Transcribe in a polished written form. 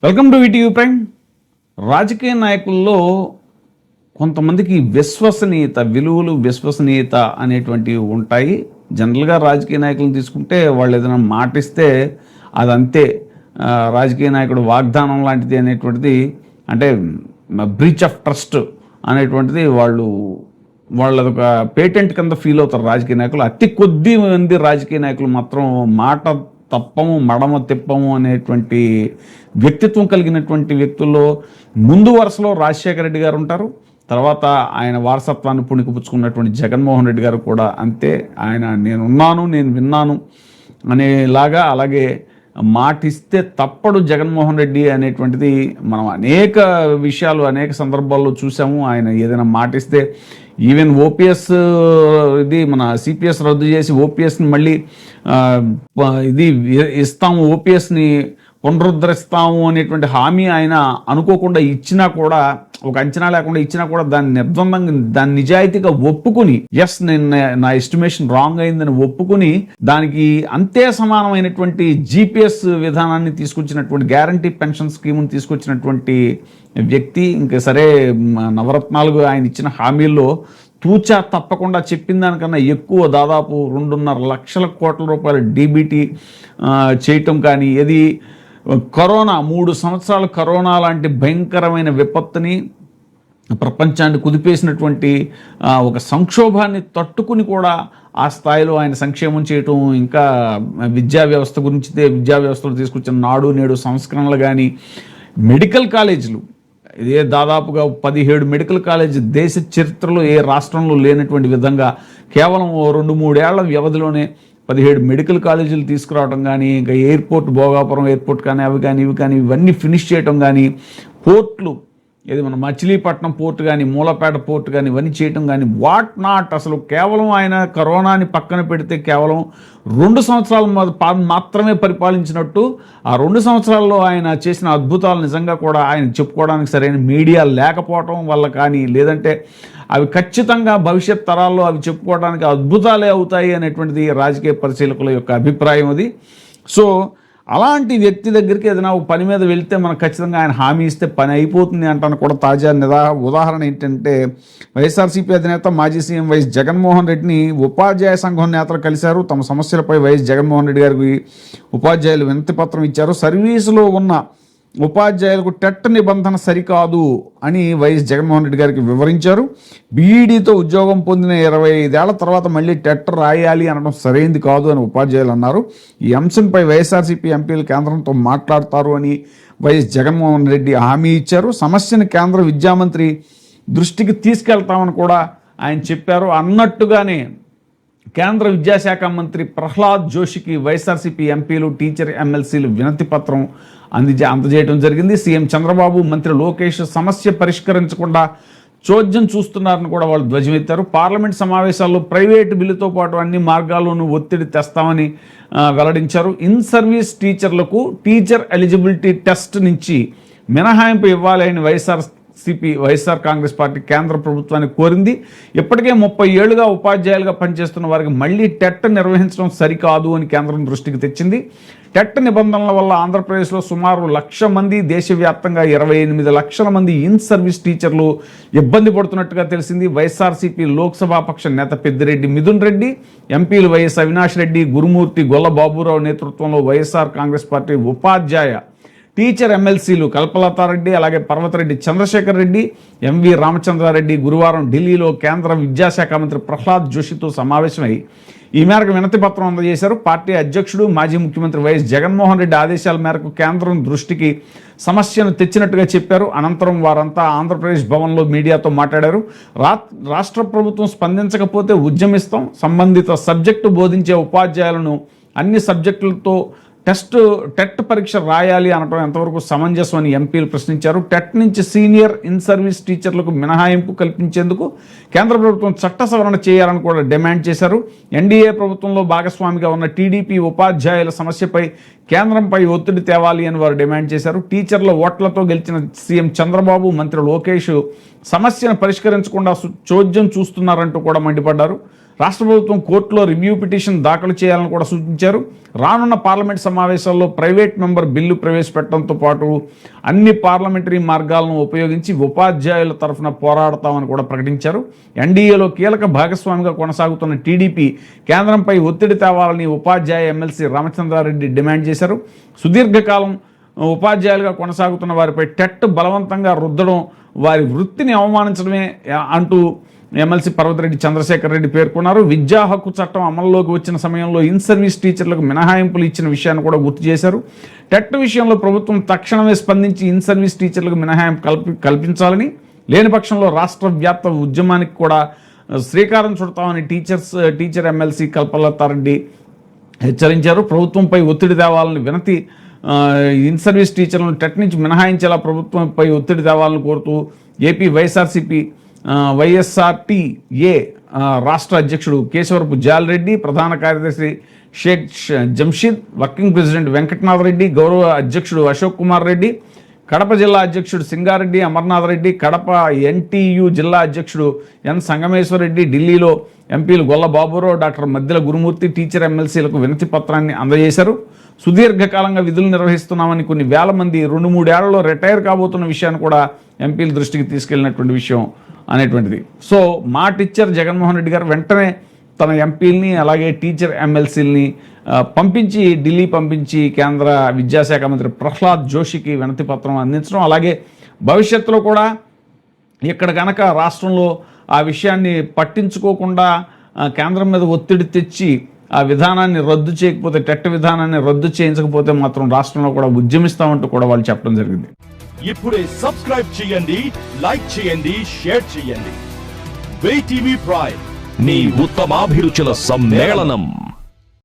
Welcome to ETV prime. రాజకీయ నాయకుల్లో కొంతమందికి విలువలు విశ్వసనీయత అనేటువంటివి ఉంటాయి. జనరల్గా రాజకీయ నాయకులను తీసుకుంటే వాళ్ళు ఏదైనా మాటిస్తే అదంతే, రాజకీయ నాయకుడు వాగ్దానం లాంటిది అనేటువంటిది, అంటే బ్రీచ్ ఆఫ్ ట్రస్ట్ అనేటువంటిది వాళ్ళదొక పేటెంట్ కింద ఫీల్ అవుతారు రాజకీయ నాయకులు. అతి కొద్ది మంది రాజకీయ నాయకులు మాత్రం మాట తప్పము మడమ తిప్పము అనేటువంటి వ్యక్తిత్వం కలిగినటువంటి వ్యక్తుల్లో ముందు వరుసలో రాజశేఖర రెడ్డి గారు ఉంటారు. తర్వాత ఆయన వారసత్వాన్ని పుణికిపుచ్చుకున్నటువంటి జగన్మోహన్ రెడ్డి గారు కూడా అంతే. ఆయన నేనున్నాను, నేను విన్నాను అనేలాగా, అలాగే మాటిస్తే తప్పడు జగన్మోహన్ రెడ్డి అనేటువంటిది మనం అనేక విషయాలు అనేక సందర్భాల్లో చూసాము. ఆయన ఏదైనా మాటిస్తే ఈవెన్ ఓపీఎస్ మన సిపిఎస్ రద్దు చేసి ఓపీఎస్ని మళ్ళీ ఇది ఇస్తాము, ఓపీఎస్ని పునరుద్ధరిస్తాము అనేటువంటి హామీ ఆయన అనుకోకుండా ఇచ్చినా కూడా, ఒక అంచనా లేకుండా ఇచ్చినా కూడా దాన్ని నిర్బంధంగా, దాన్ని నిజాయితీగా ఒప్పుకుని, ఎస్ నేను నా ఎస్టిమేషన్ రాంగ్ అయిందని ఒప్పుకుని దానికి అంతే సమానమైనటువంటి జీపీఎస్ విధానాన్ని తీసుకొచ్చినటువంటి, గ్యారంటీ పెన్షన్ స్కీమ్ని తీసుకొచ్చినటువంటి వ్యక్తి. ఇంకా సరే, నవరత్నాలుగా ఆయన ఇచ్చిన హామీల్లో తూచా తప్పకుండా చెప్పిన దానికన్నా ఎక్కువ, దాదాపు 2.5 లక్షల కోట్ల రూపాయల డీబీటీ చేయటం కానీ, ఏది కరోనా 3 సంవత్సరాలు కరోనా లాంటి భయంకరమైన విపత్తుని ప్రపంచాన్ని కుదిపేసినటువంటి ఒక సంక్షోభాన్ని తట్టుకుని కూడా ఆ స్థాయిలో ఆయన సంక్షేమం చేయటం, ఇంకా విద్యా వ్యవస్థ గురించి, విద్యా వ్యవస్థలో తీసుకొచ్చిన నాడు నేడు సంస్కరణలు కానీ, మెడికల్ కాలేజీలు, ఇదే దాదాపుగా 17 మెడికల్ కాలేజ్ దేశ చరిత్రలో ఏ రాష్ట్రంలో లేనటువంటి విధంగా కేవలం 2-3 ఏళ్ల వ్యవధిలోనే 17 మెడికల్ కాలేజీలు తీసుకురావడం కానీ, ఇంకా ఎయిర్పోర్ట్, భోగాపురం ఎయిర్పోర్ట్ కానీ, ఇవి కానీ ఇవన్నీ ఫినిష్ చేయటం కానీ, పోర్ట్లు, ఏది మన మచిలీపట్నం పోర్ట్ కానీ, మూలపేట పోర్ట్ కానీ ఇవన్నీ చేయటం కానీ, వాట్ నాట్. అసలు కేవలం ఆయన కరోనాని పక్కన పెడితే కేవలం 2 సంవత్సరాలు మాత్రమే పరిపాలించినట్టు, ఆ 2 సంవత్సరాల్లో ఆయన చేసిన అద్భుతాలు నిజంగా కూడా ఆయన చెప్పుకోవడానికి సరైన మీడియా లేకపోవటం వల్ల కానీ, లేదంటే అవి ఖచ్చితంగా భవిష్యత్ తరాల్లో అవి చెప్పుకోవడానికి అద్భుతాలే అవుతాయి అనేటువంటిది రాజకీయ పరిశీలకుల యొక్క అభిప్రాయం అది. సో అలాంటి వ్యక్తి దగ్గరికి ఏదైనా పని మీద వెళ్తే మనకు ఖచ్చితంగా ఆయన హామీ ఇస్తే పని అయిపోతుంది అంటాను కూడా. తాజా ఉదాహరణ ఏంటంటే, వైఎస్ఆర్సీపీ అధినేత మాజీ సీఎం వైఎస్ జగన్మోహన్ రెడ్డిని ఉపాధ్యాయ సంఘం నేతలు కలిశారు. తమ సమస్యలపై వైఎస్ జగన్మోహన్ రెడ్డి గారికి ఉపాధ్యాయులు వినతి పత్రం ఇచ్చారు. సర్వీసులో ఉన్న ఉపాధ్యాయులకు టెట్ నిబంధన సరికాదు అని వైఎస్ జగన్మోహన్ రెడ్డి గారికి వివరించారు. బీఈడీతో ఉద్యోగం పొందిన 25 ఏళ్ల తర్వాత మళ్ళీ టెట్ రాయాలి అనడం సరైంది కాదు అని ఉపాధ్యాయులు అన్నారు. ఈ అంశంపై వైఎస్ఆర్సీపీ ఎంపీలు కేంద్రంతో మాట్లాడతారు అని వైఎస్ జగన్మోహన్ రెడ్డి హామీ ఇచ్చారు. సమస్యను కేంద్ర విద్యామంత్రి దృష్టికి తీసుకెళ్తామని కూడా ఆయన చెప్పారు. అన్నట్టుగానే కేంద్ర విద్యాశాఖ మంత్రి ప్రహ్లాద్ జోషికి వైఎస్ఆర్సీపీ ఎంపీలు, టీచర్ ఎమ్మెల్సీలు వినతి పత్రం అందజేయడం జరిగింది. సీఎం చంద్రబాబు, మంత్రి లోకేష్ సమస్య పరిష్కరించకుండా చోద్యం చూస్తున్నారని కూడా వాళ్ళు ధ్వజమెత్తారు. పార్లమెంట్ సమావేశాల్లో ప్రైవేటు బిల్లుతో పాటు అన్ని మార్గాల్లోనూ ఒత్తిడి తెస్తామని వెల్లడించారు. ఇన్ సర్వీస్ టీచర్లకు టీచర్ ఎలిజిబిలిటీ టెస్ట్ నుంచి మినహాయింపు ఇవ్వాలని వైఎస్ఆర్ కాంగ్రెస్ పార్టీ కేంద్ర ప్రభుత్వాన్ని కోరింది. ఇప్పటికే 30 ఏళ్లుగా ఉపాధ్యాయులుగా పనిచేస్తున్న వారికి మళ్లీ టెట్ నిర్వహించడం సరికాదు అని కేంద్రం దృష్టికి తెచ్చింది. టెట్ నిబంధనల వల్ల ఆంధ్రప్రదేశ్లో సుమారు 1,00,000 మంది, దేశవ్యాప్తంగా 28 లక్షల మంది ఇన్ సర్వీస్ టీచర్లు ఇబ్బంది పడుతున్నట్టుగా తెలిసింది. వైఎస్ఆర్సీపీ లోక్సభాపక్ష నేత పెద్దిరెడ్డి మిథున్ రెడ్డి, ఎంపీలు వైఎస్ అవినాష్ రెడ్డి, గురుమూర్తి, గొల్ల బాబురావు నేతృత్వంలో వైఎస్ఆర్ కాంగ్రెస్ పార్టీ ఉపాధ్యాయ, టీచర్ ఎమ్మెల్సీలు కల్పలతారెడ్డి, అలాగే పర్వతరెడ్డి చంద్రశేఖర్ రెడ్డి, ఎంవి రామచంద్రారెడ్డి గురువారం ఢిల్లీలో కేంద్ర విద్యాశాఖ మంత్రి ప్రహ్లాద్ జోషితో సమావేశమై ఈ మేరకు వినతి పత్రం అందజేశారు. పార్టీ అధ్యక్షుడు, మాజీ ముఖ్యమంత్రి వైఎస్ జగన్మోహన్ రెడ్డి ఆదేశాల మేరకు కేంద్రం దృష్టికి సమస్యను తెచ్చినట్టుగా చెప్పారు. అనంతరం వారంతా ఆంధ్రప్రదేశ్ భవన్లో మీడియాతో మాట్లాడారు. రాష్ట్ర ప్రభుత్వం స్పందించకపోతే ఉద్యమిస్తాం, సంబంధిత సబ్జెక్టు బోధించే ఉపాధ్యాయులను అన్ని సబ్జెక్టులతో టెట్ పరీక్ష రాయాలి అనడం ఎంతవరకు సమంజసం అని ఎంపీలు ప్రశ్నించారు. టెట్ నుంచి సీనియర్ ఇన్ సర్వీస్ టీచర్లకు మినహాయింపు కల్పించేందుకు కేంద్ర ప్రభుత్వం చట్ట సవరణ చేయాలని కూడా డిమాండ్ చేశారు. ఎన్డీఏ ప్రభుత్వంలో భాగస్వామిగా ఉన్న టీడీపీ ఉపాధ్యాయుల సమస్యపై కేంద్రంపై ఒత్తిడి తేవాలి అని వారు డిమాండ్ చేశారు. టీచర్ల ఓట్లతో గెలిచిన సీఎం చంద్రబాబు, మంత్రి లోకేష్ సమస్యను పరిష్కరించకుండా చోద్యం చూస్తున్నారంటూ కూడా మండిపడ్డారు. రాష్ట్ర ప్రభుత్వం కోర్టులో రివ్యూ పిటిషన్ దాఖలు చేయాలని కూడా సూచించారు. రానున్న పార్లమెంట్ సమావేశాల్లో ప్రైవేట్ మెంబర్ బిల్లు ప్రవేశపెట్టడంతో పాటు అన్ని పార్లమెంటరీ మార్గాలను ఉపయోగించి ఉపాధ్యాయుల తరఫున పోరాడతామని కూడా ప్రకటించారు. ఎన్డీఏలో కీలక భాగస్వామిగా కొనసాగుతున్న టీడీపీ కేంద్రంపై ఒత్తిడి తేవాలని ఉపాధ్యాయ ఎమ్మెల్సీ రామచంద్రారెడ్డి డిమాండ్ చేశారు. సుదీర్ఘకాలం ఉపాధ్యాయులుగా కొనసాగుతున్న వారిపై టెట్ బలవంతంగా రుద్దడం వారి వృత్తిని అవమానించడమే అంటూ ఎమ్మెల్సీ పర్వతిరెడ్డి చంద్రశేఖర్ రెడ్డి పేర్కొన్నారు. విద్యా హక్కు చట్టం అమల్లోకి వచ్చిన సమయంలో ఇన్ సర్వీస్ టీచర్లకు మినహాయింపులు ఇచ్చిన విషయాన్ని కూడా గుర్తు చేశారు. టెట్ విషయంలో ప్రభుత్వం తక్షణమే స్పందించి ఇన్ సర్వీస్ టీచర్లకు మినహాయింపు కల్పించాలని, లేని పక్షంలో రాష్ట్ర వ్యాప్త ఉద్యమానికి కూడా శ్రీకారం చుడతామని టీచర్ ఎమ్మెల్సీ కల్పలతారెడ్డి హెచ్చరించారు. ప్రభుత్వంపై ఒత్తిడి తేవాలని వినతి ఇన్ సర్వీస్ టీచర్లను టెట్ నుంచి మినహాయించేలా ప్రభుత్వంపై ఒత్తిడి తేవాలని కోరుతూ ఏపీ వైఎస్ఆర్టీఏ రాష్ట్ర అధ్యక్షుడు కేశవరపు జాలరెడ్డి, ప్రధాన కార్యదర్శి షేక్ జంషీద్, వర్కింగ్ ప్రెసిడెంట్ వెంకటనాథ్ రెడ్డి, గౌరవ అధ్యక్షుడు అశోక్ కుమార్ రెడ్డి, కడప జిల్లా అధ్యక్షుడు సింగారెడ్డి అమర్నాథ్ రెడ్డి, కడప ఎన్టీయు జిల్లా అధ్యక్షుడు ఎన్ సంగమేశ్వర్ రెడ్డి, ఢిల్లీలో ఎంపీలు గొల్ల బాబురావు, డాక్టర్ మద్దెల గురుమూర్తి టీచర్ ఎమ్మెల్సీలకు వినతి పత్రాన్ని అందజేశారు. సుదీర్ఘకాలంగా విధులు నిర్వహిస్తున్నామని కొన్ని వేల మంది 2-3 ఏళ్లలో రిటైర్ కాబోతున్న విషయాన్ని కూడా ఎంపీల దృష్టికి తీసుకెళ్లినటువంటి విషయం అనేటువంటిది. సో మాట ఇచ్చారు జగన్మోహన్ రెడ్డి గారు. వెంటనే తన ఎంపీలని అలాగే టీచర్ ఎమ్మెల్సీలని ఢిల్లీ పంపించి కేంద్ర విద్యాశాఖ మంత్రి ప్రహ్లాద్ జోషికి వినతి పత్రం అందించడం, అలాగే భవిష్యత్తులో కూడా ఇక్కడ కనుక రాష్ట్రంలో ఆ విషయాన్ని పట్టించుకోకుండా కేంద్రం మీద ఒత్తిడి తెచ్చి ఆ విధానాన్ని రద్దు చేయకపోతే, టెట్ విధానాన్ని రద్దు చేయించకపోతే మాత్రం రాష్ట్రంలో కూడా ఉద్యమిస్తామంటూ కూడా వాళ్ళు చెప్పడం జరిగింది. ఇప్పుడే సబ్స్క్రైబ్ చేయండి, లైక్ చేయండి, షేర్ చేయండి. వే టీవీ ప్రైమ్, నీ ఉత్తమాభిరుచుల సమ్మేళనం.